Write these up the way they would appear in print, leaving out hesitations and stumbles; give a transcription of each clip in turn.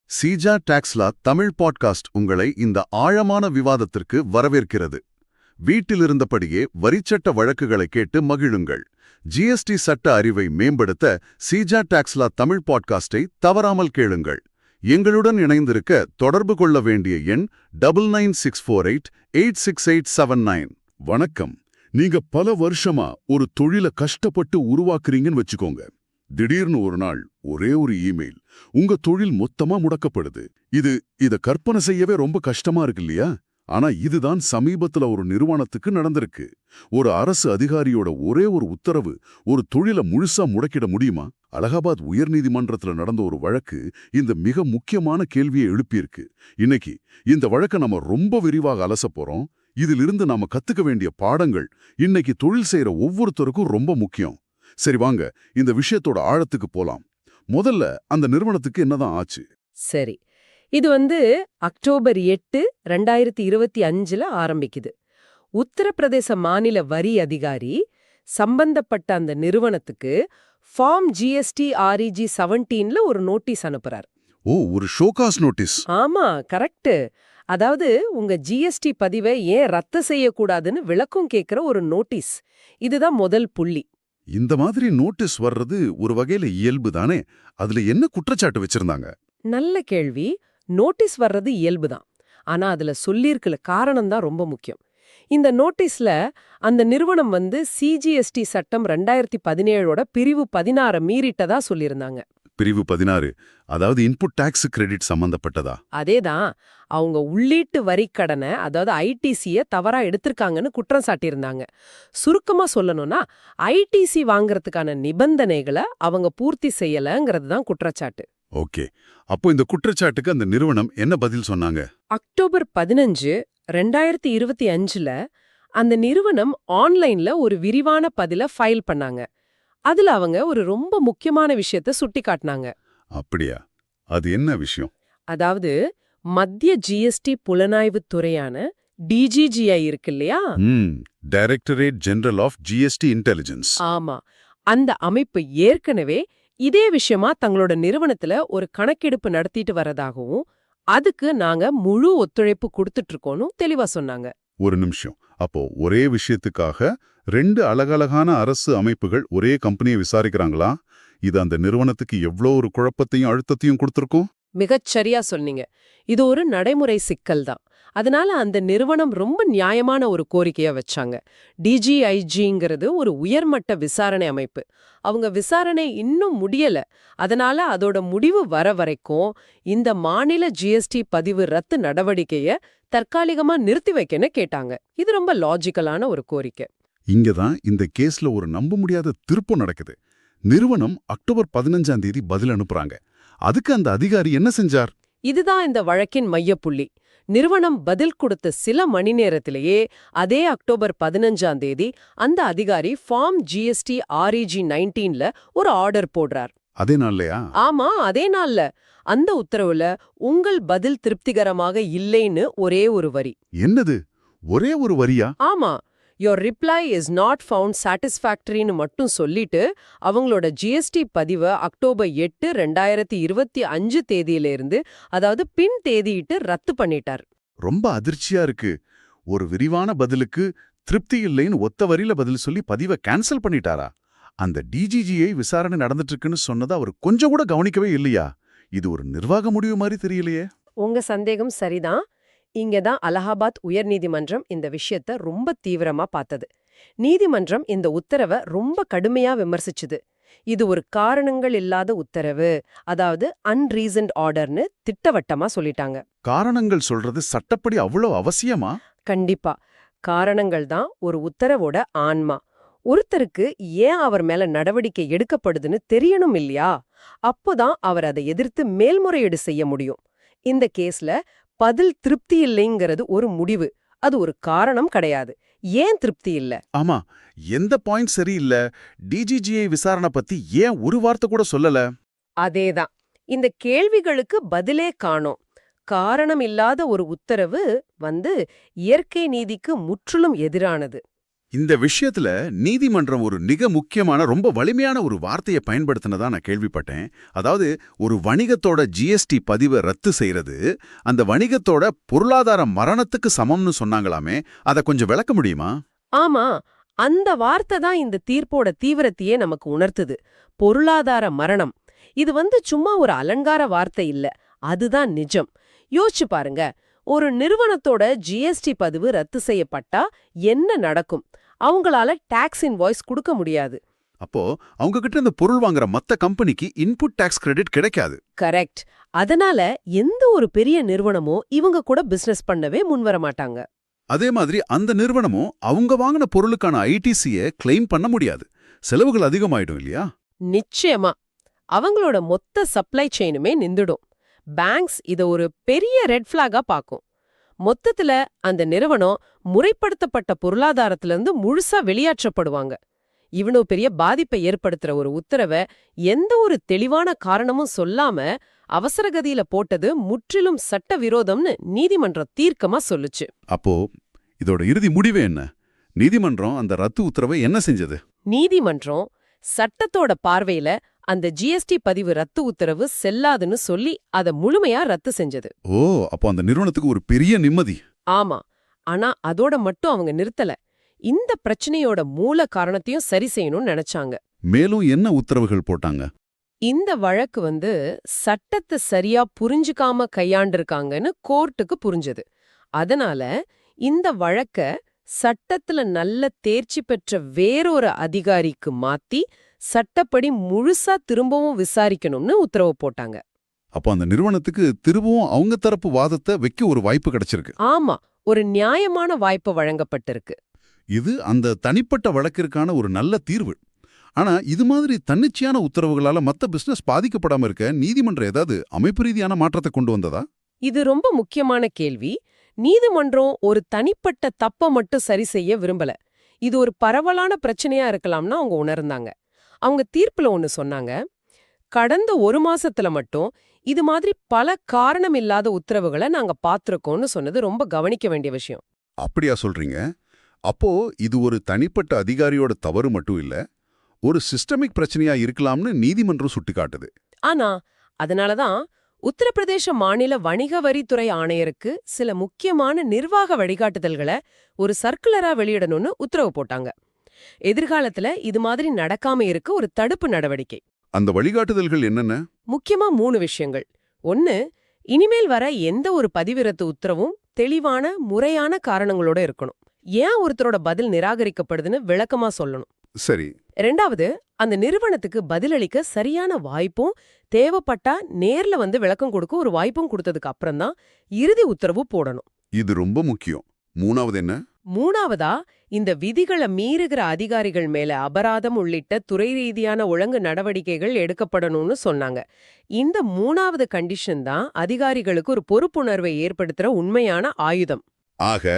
Seeja Taxila Tamil podcast உங்களை இந்த ஆழமான விவாதத்திற்கு வரவேற்கிறது. வீட்டிலிருந்தபடியே வரிச்சட்ட வழக்குகளை கேட்டு மகிழுங்கள். ஜிஎஸ்டி சட்ட அறிவை மேம்படுத்த சீஜா டாக்ஸ்லா தமிழ் பாட்காஸ்டை தவறாமல் கேளுங்கள். எங்களுடன் இணைந்திருக்க தொடர்பு கொள்ள வேண்டிய எண் 9964886879. வணக்கம். நீங்க பல வருஷமா ஒரு தொழிலை கஷ்டப்பட்டு உருவாக்குறீங்கன்னு வச்சுக்கோங்க. திடீர்னு ஒரு நாள் ஒரே ஒரு இமெயில், உங்க தொழில் மொத்தமா முடக்கப்படுது. இத கற்பனை செய்யவே ரொம்ப கஷ்டமா இருக்கு இல்லையா? ஆனா இதுதான் சமீபத்துல ஒரு நிறுவனத்துக்கு நடந்திருக்கு. ஒரு அரசு அதிகாரியோட ஒரே ஒரு உத்தரவு ஒரு தொழிலை முழுசா முடக்கிட முடியுமா? அலகாபாத் உயர்நீதிமன்றத்துல நடந்த ஒரு வழக்கு இந்த மிக முக்கியமான கேள்வியை எழுப்பியிருக்கு. இன்னைக்கு இந்த வழக்கை நம்ம ரொம்ப விரிவாக அலச போறோம். இதிலிருந்து நாம கத்துக்க வேண்டிய பாடங்கள் இன்னைக்கு தொழில் செய்யற ஒவ்வொருத்தருக்கும் ரொம்ப முக்கியம். சரி, வாங்க இந்த விஷயத்தோட ஆழத்துக்கு போலாம். முதல்ல அந்த நிறுவனத்துக்கு என்னதான் ஆச்சு? சரி, இது அக்டோபர் 8, 2025 ஆரம்பிக்குது. உத்தரப்பிரதேச மாநில வரி அதிகாரி சம்பந்தப்பட்ட அந்த நிறுவனத்துக்கு ஃபார்ம் ஜிஎஸ்டி REG 17 ஒரு நோட்டீஸ் அனுப்புறார். ஓ, ஒரு ஷோகாஸ் நோட்டீஸ். ஆமா, கரெக்ட். அதாவது உங்க ஜிஎஸ்டி பதிவை ஏன் ரத்து செய்யக்கூடாதுன்னு விளக்கம் கேட்கிற ஒரு நோட்டீஸ். இதுதான் முதல் புள்ளி. இந்த மாதிரி நோட்டீஸ் வர்றது ஒரு வகையில இயல்பு தானே? அதுல என்ன குற்றச்சாட்டு வச்சிருந்தாங்க? நல்ல கேள்வி. நோட்டீஸ் வர்றது இயல்புதான். ஆனா அதுல சொல்லியிருக்கல காரணம் தான் ரொம்ப முக்கியம். இந்த நோட்டீஸ்ல அந்த நிறுவனம் சிஜிஎஸ்டி சட்டம் 2017 பிரிவு 16 மீறிட்டதா சொல்லியிருந்தாங்க. பிரிவு 16, அதாவது இன்புட் டாக்ஸ் கிரெடிட் சம்பந்தப்பட்டதா? அதேதான். அவங்க உள்ளீட்டு வரிக்கடனை, அதாவது ஐடிசிய தவறா எடுத்திருக்காங்கன்னு குற்றம் சாட்டியிருந்தாங்க. சுருக்கமா சொல்லணும்னா ஐடிசி வாங்கறதுக்கான நிபந்தனைகளை அவங்க பூர்த்தி செய்யலங்கிறது தான் குற்றச்சாட்டு. ஓகே, அப்போ இந்த குற்றச்சாட்டுக்கு அந்த நிறுவனம் என்ன பதில் சொன்னாங்க? அக்டோபர் 15, 2025 அந்த நிறுவனம் ஆன்லைன்ல ஒரு விரிவான பதில ஃபைல் பண்ணாங்க. அதுல அவங்க ஒரு ரொம்ப முக்கியமான விஷயத்த சுட்டிக்காட்டினாங்க. அப்படியா? அது என்ன விஷயம்? அதாவது மத்திய ஜிஎஸ்டி புலனாய்வு துறையான டிஜிஜிஐ இருக்கு இல்லையா? Directorate general of GST intelligence. ஆமா, அந்த அமைப்பு ஏற்கனவே இதே விஷயமா தங்களோட நிறுவனத்துல ஒரு கணக்கெடுப்பு நடத்திட்டு வரதாகவும், அதுக்கு நாங்க முழு ஒத்துழைப்பு கொடுத்துட்டு இருக்கோம்னு தெளிவா சொன்னாங்க. ஒரு நிமிஷம். அப்போ ஒரே விஷயத்துக்காக 2 அழகழகான அரசு அமைப்புகள் ஒரே கம்பெனியை விசாரிக்கிறாங்களா? இது அந்த நிறுவனத்துக்கு எவ்வளோ ஒரு குழப்பத்தையும் அழுத்தத்தையும் கொடுத்திருக்கும்? மிகச்சரியா சொன்னீங்க. இது ஒரு நடைமுறை சிக்கல் தான். அதனால அந்த நிறுவனம் ரொம்ப நியாயமான ஒரு கோரிக்கைய வச்சாங்க. டிஜிஐஜிங்கிறது ஒரு உயர்மட்ட விசாரணை அமைப்பு. அவங்க விசாரணை இன்னும் முடியல. அதனால அதோட முடிவு வர வரைக்கும் இந்த மாநில ஜிஎஸ்டி பதிவு ரத்து நடவடிக்கைய தற்காலிகமா நிறுத்தி வைக்கன்னு கேட்டாங்க. இது ரொம்ப லாஜிக்கலான ஒரு கோரிக்கை. இங்கதான் இந்த கேஸ்ல ஒரு நம்ப முடியாத திருப்பம் நடக்குது. நிறுவனம் அக்டோபர் 15 பதில் அனுப்புறாங்க. அதுக்கு அந்த அதிகாரி என்ன செஞ்சார்? இதுதான் இந்த வழக்கின் மையப்புள்ளி. நிறுவனம் பதில் கொடுத்த சில மணி நேரத்திலேயே அதே அக்டோபர் 15 அந்த அதிகாரி ஃபார்ம் ஜிஎஸ்டி REG 19 ஒரு ஆர்டர் போடுறார். அதே நாள்லயா? ஆமா, அதே நாள்ல. அந்த உத்தரவுல உங்கள் பதில் திருப்திகரமாக இல்லைன்னு ஒரே ஒரு வரி. என்னது, ஒரே ஒரு வரியா? ஆமா, your reply is not found satisfactoryன்னு மட்டும் சொல்லிட்டு அவங்களோட ஜிஎஸ்டி பதிவை அக்டோபர் 8, 2025 தேதியிலிருந்து, அதாவது பின் தேதியிட்டு ரத்து பண்ணிட்டார். ரொம்ப அதிர்ச்சியா இருக்கு. ஒரு விரிவான பதிலுக்கு திருப்தி இல்லைன்னு ஒத்த வரியில பதில் சொல்லி பதிவை கேன்சல் பண்ணிட்டாரா? அந்த டிஜிஜிஐ விசாரணை நடந்துட்டு இருக்குன்னு சொன்னதை அவர் கொஞ்சம் கூட கவனிக்கவே இல்லையா? இது ஒரு நிர்வாக முடிவு மாதிரி தெரியலையே. உங்க சந்தேகம் சரிதான். இங்கதான் அலகாபாத் உயர்நீதிமன்றம் இந்த விஷயத்த ரொம்ப தீவிரமா பார்த்தது. நீதிமன்றம் இந்த உத்தரவை ரொம்ப கடுமையா விமர்சிச்சுது. இது ஒரு காரணங்கள் இல்லாத உத்தரவு, அதாவது அன்ரீசன்ட் ஆர்டர்னு திட்டவட்டமா சொல்லிட்டாங்க. காரணங்கள் சொல்றது சட்டப்படி அவ்வளோ அவசியமா? கண்டிப்பா. காரணங்கள் தான் ஒரு உத்தரவோட ஆன்மா. ஒருத்தருக்கு ஏன் அவர் மேல நடவடிக்கை எடுக்கப்படுதுன்னு தெரியணும் இல்லையா? அப்போதான் அவர் அதை எதிர்த்து மேல்முறையீடு செய்ய முடியும். இந்த கேஸ்ல பதில் திருப்தி இல்லைங்கிறது ஒரு முடிவு, அது ஒரு காரணம் கிடையாது. ஏன் திருப்தி இல்ல? ஆமா, எந்த பாயிண்ட் சரியில்ல? டிஜிஜிஐ விசாரணை பத்தி ஏன் ஒரு வார்த்தை கூட சொல்லல? அதேதான். இந்த கேள்விகளுக்கு பதிலே காணோம். காரணம் இல்லாத ஒரு உத்தரவு இயற்கை நீதிக்கு முற்றிலும் எதிரானது. இந்த விஷயத்துல நீதிமன்றம் ஒரு மிக முக்கியமான ரொம்ப வலிமையான ஒரு வார்த்தையை பயன்படுத்தினதா நான் கேள்விப்பட்டேன். அதாவது ஒரு வணிகத்தோட ஜிஎஸ்டி பதிவை ரத்து செய்யறது அந்த வணிகத்தோட பொருளாதார மரணத்துக்கு சமம்னு சொன்னாங்களாமே, அதை கொஞ்சம் விளக்க முடியுமா? ஆமா, அந்த வார்த்தை தான் இந்த தீர்ப்போட தீவிரத்தையே நமக்கு உணர்த்துது. பொருளாதார மரணம். இது சும்மா ஒரு அலங்கார வார்த்தை இல்ல, அதுதான் நிஜம். யோசிச்சு பாருங்க, ஒரு நிறுவனத்தோட ஜிஎஸ்டி பதிவு ரத்து செய்யப்பட்டா என்ன நடக்கும்? அவங்களால டாக்ஸ் இன்வாய்ஸ் கொடுக்க முடியாது. அப்போ அவங்க கிட்ட இந்த பொருள் வாங்குற மத்த கம்பெனிக்கு இன்புட் டாக்ஸ் கிரெடிட் கிடைக்காது. கரெக்ட். அதனால எந்த ஒரு பெரிய நிறுவனமோ இவங்க கூட பிசினஸ் பண்ணவே முன்வர மாட்டாங்க. அதே மாதிரி அந்த நிறுவனமும் அவங்க வாங்கின பொருளுக்கான ஐடிசியை கிளைம் பண்ண முடியாது. செலவுகள் அதிகமாயிடும் இல்லையா? நிச்சயமா. அவங்களோட மொத்த சப்ளை செயினுமே நின்றுடும். பேங்க்ஸ் இத ஒரு பெரிய ரெட் ஃபிளாகா பாக்கும். மொத்தத்துல அந்த நிறுவனம் முறைப்படுத்தப்பட்ட பொருளாதாரத்திலிருந்து முழுசா வெளியேற்றப்படுவாங்க. இவ்வளவு பெரிய பாதிப்பை ஏற்படுத்துற ஒரு உத்தரவை எந்த ஒரு தெளிவான காரணமும் சொல்லாம அவசரகதியில போட்டது முற்றிலும் சட்ட விரோதம்னு நீதிமன்றம் தீர்க்கமா சொல்லுச்சு. அப்போ இதோட இறுதி முடிவு என்ன? நீதிமன்றம் அந்த ரத்து உத்தரவை என்ன செஞ்சது? நீதிமன்றம் சட்டத்தோட பார்வையில அந்த ஜிஎஸ்டி பதிவு ரத்து உத்தரவு செல்லாதுன்னு சொல்லி அத முழுமையா ரத்து செஞ்சது. ஓ, அப்போ அந்த நிறுவனத்துக்கு ஒரு பெரிய நிம்மதி. ஆமா. ஆனா அதோட மட்டும் அவங்க நிறுத்தல. இந்த பிரச்சனையோட மூல காரணத்தையும் சரி செய்யணும்னு நினைச்சாங்க. மேலும் என்ன உத்தரவுகள் போட்டாங்க? இந்த வழக்கு சட்டத்தை சரியா புரிஞ்சுக்காம கையாண்டிருக்காங்கன்னு கோர்ட்டுக்கு புரிஞ்சது. அதனால இந்த வழக்க சட்டத்துல நல்ல தேர்ச்சி பெற்ற வேறொரு அதிகாரிக்கு மாத்தி சட்டப்படி முழுசா திரும்பவும் விசாரிக்கணும்னு உத்தரவு போட்டாங்க. அப்போ அந்த நிறுவனத்துக்கு திரும்பவும் அவங்க தரப்பு வாதத்தை வைக்க ஒரு வாய்ப்பு கிடைச்சிருக்கு. ஆமா, ஒரு நியாயமான வாய்ப்பு வழங்கப்பட்டிருக்கு. இது அந்த தனிப்பட்ட வழக்கிற்கான ஒரு நல்ல தீர்வு. ஆனா இது மாதிரி தன்னிச்சையான உத்தரவுகளால மத்த பிசினஸ் பாதிக்கப்படாம இருக்க நீதிமன்றம் ஏதாவது அமைப்பு ரீதியான மாற்றத்தை கொண்டு வந்ததா? இது ரொம்ப முக்கியமான கேள்வி. நீதிமன்றம் ஒரு தனிப்பட்ட தப்ப மட்டும் சரி செய்ய விரும்பல. இது ஒரு பரவலான பிரச்சனையா இருக்கலாம்னு அவங்க உணர்ந்தாங்க. அவங்க தீர்ப்புல ஒன்னு சொன்னாங்க. கடந்த 1 மாசத்துல மட்டும் இது மாதிரி பல காரணமில்லாத உத்தரவுகளை நாங்க பாத்திருக்கோம்னு சொன்னது ரொம்ப கவனிக்க வேண்டிய விஷயம். அப்படியா சொல்றீங்க? அப்போ இது ஒரு தனிப்பட்ட அதிகாரியோட தவறு மட்டும் இல்ல, ஒரு சிஸ்டமிக் பிரச்சனையா இருக்கலாம்னு நீதிமன்றம் சுட்டிக்காட்டுது. ஆனா அதனாலதான் உத்தரப்பிரதேச மாநில வணிக வரித்துறை ஆணையருக்கு சில முக்கியமான நிர்வாக வழிகாட்டுதல்களை ஒரு சர்க்குலரா வெளியிடணும்னு உத்தரவு போட்டாங்க. எதிர்காலத்துல இது மாதிரி நடக்காம இருக்க ஒரு தடுப்பு நடவடிக்கை. அந்த வழிகாட்டுதல்கள் என்னென்ன? முக்கியமா 3 விஷயங்கள். 1, இனிமேல் வர எந்த ஒரு பதிவிறத்து உத்தரவும் தெளிவான முறையான காரணங்களோட இருக்கணும். ஏன் ஒருத்தரோட பதில் நிராகரிக்கப்படுதுன்னு விளக்கமா சொல்லணும். சரி. 2வது, அந்த நிறுவனத்துக்கு பதிலளிக்க சரியான வாய்ப்பும், தேவைப்பட்டா நேர்ல விளக்கம் கொடுக்க ஒரு வாய்ப்பும் கொடுத்ததுக்கு அப்புறம்தான் இறுதி உத்தரவு போடணும். இது ரொம்ப முக்கியம். 3வது என்ன? 3வதா, இந்த விதிகளை மீறுகிற அதிகாரிகள் மேல அபராதம் உள்ளிட்ட துறை ரீதியான ஒழுங்கு நடவடிக்கைகள் எடுக்கப்படணும்னு சொன்னாங்க. இந்த 3வது கண்டிஷன் தான் அதிகாரிகளுக்கு ஒரு பொறுப்புணர்வை ஏற்படுத்துற உண்மையான ஆயுதம். ஆக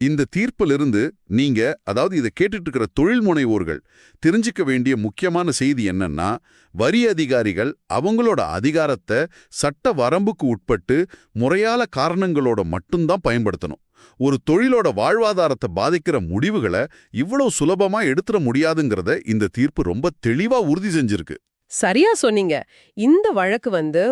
இந்த தீர்ப்பிலிருந்து நீங்க, அதாவது இதை கேட்டுட்டு இருக்கிற தொழில் முனைவோர்கள் தெரிஞ்சுக்க வேண்டிய முக்கியமான செய்தி என்னன்னா, வரி அதிகாரிகள் அவங்களோட அதிகாரத்தை சட்ட வரம்புக்கு உட்பட்டு முறையான காரணங்களோட மட்டும்தான் பயன்படுத்தணும். ஒரு தொழிலோட வாழ்வாதாரத்தை பாதிக்கிற முடிவுகளை இவ்வளவு சுலபமா எடுத்துட முடியாதுங்கிறத இந்த தீர்ப்பு ரொம்ப தெளிவா உறுதி செஞ்சிருக்கு. சரியா சொன்னீங்க. இந்த வழக்கு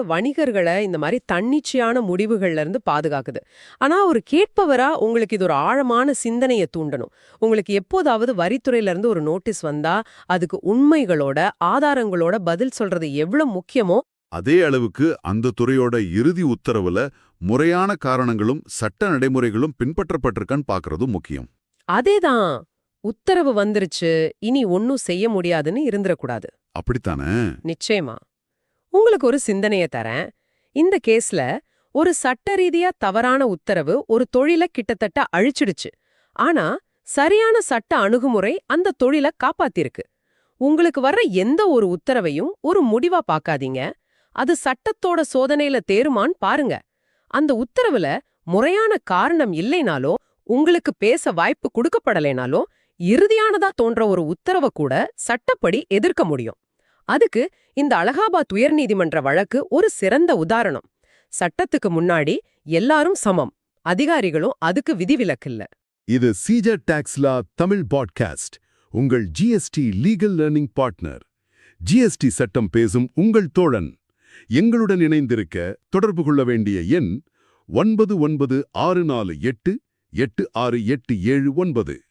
வணிகர்களை இந்த மாதிரி தன்னிச்சையான முடிவுகள்ல இருந்து பாதுகாக்குது. ஆனா ஒரு கேட்பவரா உங்களுக்கு இது ஒரு ஆழமான சிந்தனையை தூண்டணும். உங்களுக்கு எப்போதாவது வரித்துறையில இருந்து ஒரு நோட்டீஸ் வந்தா அதுக்கு உண்மைகளோட ஆதாரங்களோட பதில் சொல்றது எவ்வளவு முக்கியமோ, அதே அளவுக்கு அந்த துறையோட இறுதி உத்தரவுல முறையான காரணங்களும் சட்ட நடைமுறைகளும் பின்பற்றப்பட்டிருக்கான்னு பார்க்கறதும் முக்கியம். அதேதான். உத்தரவு வந்துருச்சு, இனி ஒன்னும் செய்ய முடியாதுன்னு இருந்துடக்கூடாது. அப்படித்தானே? நிச்சயமா. உங்களுக்கு ஒரு சிந்தனையை தரேன். இந்த கேஸ்ல ஒரு சட்ட ரீதியா தவறான உத்தரவு ஒரு தொழிலை கிட்டத்தட்ட அழிச்சிடுச்சு. ஆனா சரியான சட்ட அணுகுமுறை அந்த தொழிலை காப்பாத்திருக்கு. உங்களுக்கு வர்ற எந்த ஒரு உத்தரவையும் ஒரு முடிவா பார்க்காதீங்க. அது சட்டத்தோட சோதனையில தேருமான்னு பாருங்க. அந்த உத்தரவுல முறையான காரணம் இல்லைனாலோ, உங்களுக்கு பேச வாய்ப்பு கொடுக்கப்படலைனாலோ, இறுதியானதா தோன்ற ஒரு உத்தரவை கூட சட்டப்படி எதிர்க்க முடியும். அதுக்கு இந்த அலகாபாத் உயர்நீதிமன்ற வழக்கு ஒரு சிறந்த உதாரணம். சட்டத்துக்கு முன்னாடி எல்லாரும் சமம், அதிகாரிகளும் அதுக்கு விதிவிலக்கில்ல. இது சீஜர் டாக்ஸ் லா தமிழ் பாட்காஸ்ட், உங்கள் GST legal learning partner. GST சட்டம் பேசும் உங்கள் தோழன். எங்களுடன் இணைந்திருக்க தொடர்பு கொள்ள வேண்டிய எண் 9964886879.